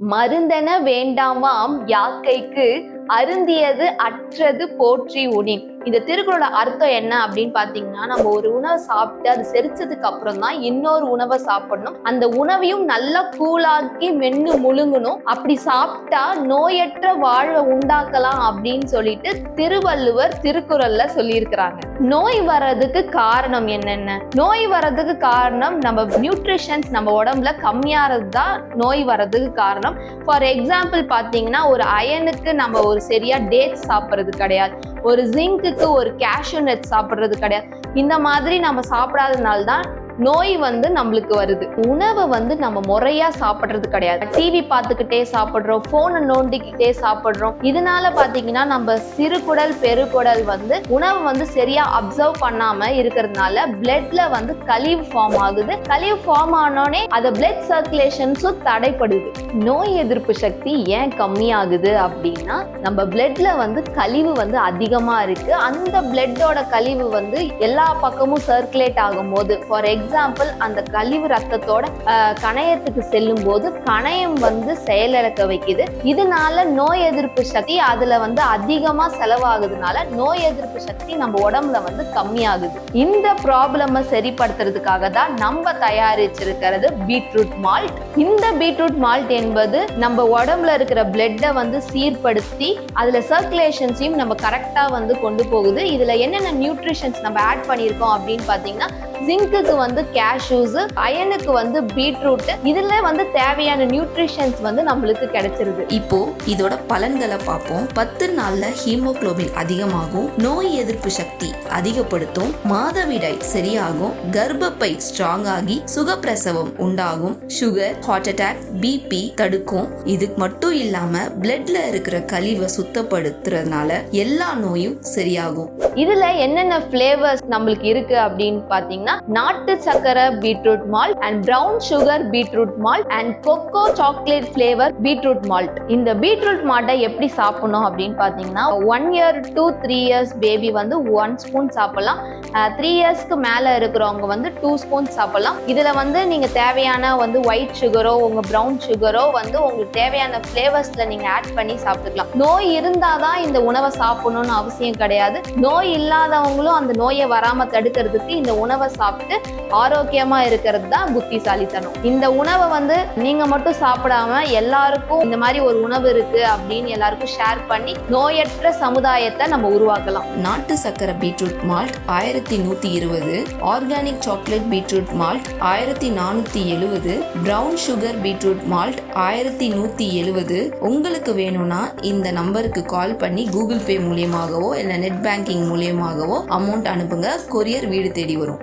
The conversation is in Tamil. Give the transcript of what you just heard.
மருந்தென வேண்டாமாம் யாக்கைக்கு அருந்தியது அற்றது போற்றி உணின். இந்த திருக்குறளோட அர்த்தம் என்ன அப்படின்னு பாத்தீங்கன்னா, நம்ம ஒரு உணவை சாப்பிட்டு அது செரிச்சதுக்கு அப்புறம் தான் இன்னொரு உணவை சாப்பிடணும். அந்த உணவையும் நல்லா கூலாக்கி மென்னு முழுங்கணும். அப்படி சாப்பிட்டா நோயற்ற வாழ்வை உண்டாக்கலாம் அப்படின்னு சொல்லிட்டு திருவள்ளுவர் திருக்குறள்ல சொல்லியிருக்கிறாங்க. நோய் வர்றதுக்கு காரணம் என்னென்ன? நோய் வர்றதுக்கு காரணம் நம்ம நியூட்ரிஷன்ஸ் நம்ம உடம்புல கம்மியாறது தான் நோய் வர்றதுக்கு காரணம். ஃபார் எக்ஸாம்பிள் பாத்தீங்கன்னா, ஒரு அயனுக்கு நம்ம ஒரு சரியா டேட்ஸ் சாப்பிட்றது கிடையாது, ஒரு ஜிங்க்குக்கு ஒரு கேஷ்யூ நட் சாப்பிட்றது கிடையாது. இந்த மாதிரி நம்ம சாப்பிடாதனால தான் நோய் நம்மளுக்கு வருது. உணவை நம்ம முறையா சாப்பிட்றது கிடையாது. டிவி பார்த்துக்கிட்டே சாப்பிட்றோம், போனை நோண்டிக்கிட்டே சாப்பிட்றோம். இதனால பாத்தீங்கன்னா நம்ம சிறுகுடல் பெருகுடல் உணவை சரியா அப்சர்வ் பண்ணாம இருக்கிறதுனால பிளட்ல கழிவு ஃபார்ம் ஆகுது. கழிவு ஃபார்ம் ஆனோடனே அது பிளட் சர்க்குலேஷன்ஸும் தடைப்படுது. நோய் எதிர்ப்பு சக்தி ஏன் கம்மியாகுது அப்படின்னா, நம்ம பிளட்ல கழிவு அதிகமா இருக்கு. அந்த பிளட்டோட கழிவு எல்லா பக்கமும் சர்க்குலேட் ஆகும் போது, ஃபார் எக்ஸாம்பிள் அந்த கழிவு ரத்தத்தோட கணையத்துக்கு செல்லும் போது கணையம் செயலிழக்க வைக்குது. இதனால நோய் எதிர்ப்பு சக்தி அதுல அதிகமா செலவாகுதுனால நோய் எதிர்ப்பு சக்தி நம்ம உடம்புல கம்மியாகுது. இந்த ப்ராப்ளம சரிப்படுத்துறதுக்காக தான் நம்ம தயாரிச்சிருக்கிறது பீட்ரூட் மால்ட். இந்த பீட்ரூட் மால்ட் என்பது நம்ம உடம்புல இருக்கிற பிளட்டை சீர்படுத்தி அதுல சர்க்குலேஷன்ஸையும் நம்ம கரெக்டா கொண்டு போகுது. இதுல என்னென்ன நியூட்ரிஷன்ஸ் நம்ம ஆட் பண்ணியிருக்கோம் அப்படின்னு பாத்தீங்கன்னா, ஜிங்க்குக்கு கேஷ்யூஸ், அயனுக்கு பீட்ரூட், இதுல தேவையான நியூட்ரிஷன்ஸ் நம்மளுக்கு கிடைச்சிருது. இப்போ இதோட பலன்களை பார்ப்போம். 10 நாள்ல ஹீமோகுளோபின் அதிகமாகும், நோய் எதிர்ப்பு சக்தி அதிகப்படுத்தும், மாதவிடாய் சரியாகும், கர்ப்பப்பை ஸ்ட்ராங் ஆகி சுகப்பிரசவம் உண்டாகும், சுகர், ஹார்ட் அட்டாக், பிபி தடுக்கும். இது மட்டும் இல்லாம பிளட்ல இருக்கிற கழிவை சுத்தப்படுத்துறதுனால எல்லா நோயும் சரியாகும். இதுல என்னென்ன பிளேவர்ஸ் நம்மளுக்கு இருக்கு அப்படின்னு பாத்தீங்கன்னா, நாட்டு சக்கரை beetroot malt and brown sugar beetroot malt and kho kho chocolate flavour beetroot malt. இந்த பீட்ரூட் மால்ட்டை எப்படி சாப்பிடணும் அப்படின்னு பாத்தீங்கன்னா, 1 year to 3 years baby 1 spoon சாப்பிடலாம். 3 yearsக்கு மேல இருக்கிறவங்க 2 ஸ்பூன் சாப்பிடலாம். இதுல நீங்க தேவையான ஒயிட் சுகரோ உங்க பிரவுன் சுகரோ உங்களுக்கு தேவையான பிளேவர்ஸ்ல நீங்க ஆட் பண்ணி சாப்பிட்டுக்கலாம். நோய் இருந்தாதான் இந்த உணவை சாப்பிடணும்னு அவசியம் கிடையாது. நோய் இல்லாதவங்களும் அந்த நோயை வராம தடுக்கிறதுக்கு இந்த உணவை சாப்பிட்டு ஆரோக்கியமா இருக்கிறது தான் புத்திசாலித்தனம். இந்த உணவை நீங்க மட்டும் சாப்பிடாம எல்லாருக்கும் இந்த மாதிரி ஒரு உணவு இருக்கு அப்படின்னு எல்லாருக்கும் ஷேர் பண்ணி நோயற்ற சமுதாயத்தை நம்ம உருவாக்கலாம். நாட்டு சக்கரை beetroot malt 1120, organic chocolate beetroot malt 1470, brown sugar beetroot malt 1170. உங்களுக்கு வேணும்னா இந்த நம்பருக்கு கால் பண்ணி கூகுள் பே மூலியமாகவோ இல்ல நெட் பேங்கிங் மூலியமாகவோ அமௌண்ட் அனுப்புங்க. கொரியர் வீடு தேடி வரும்.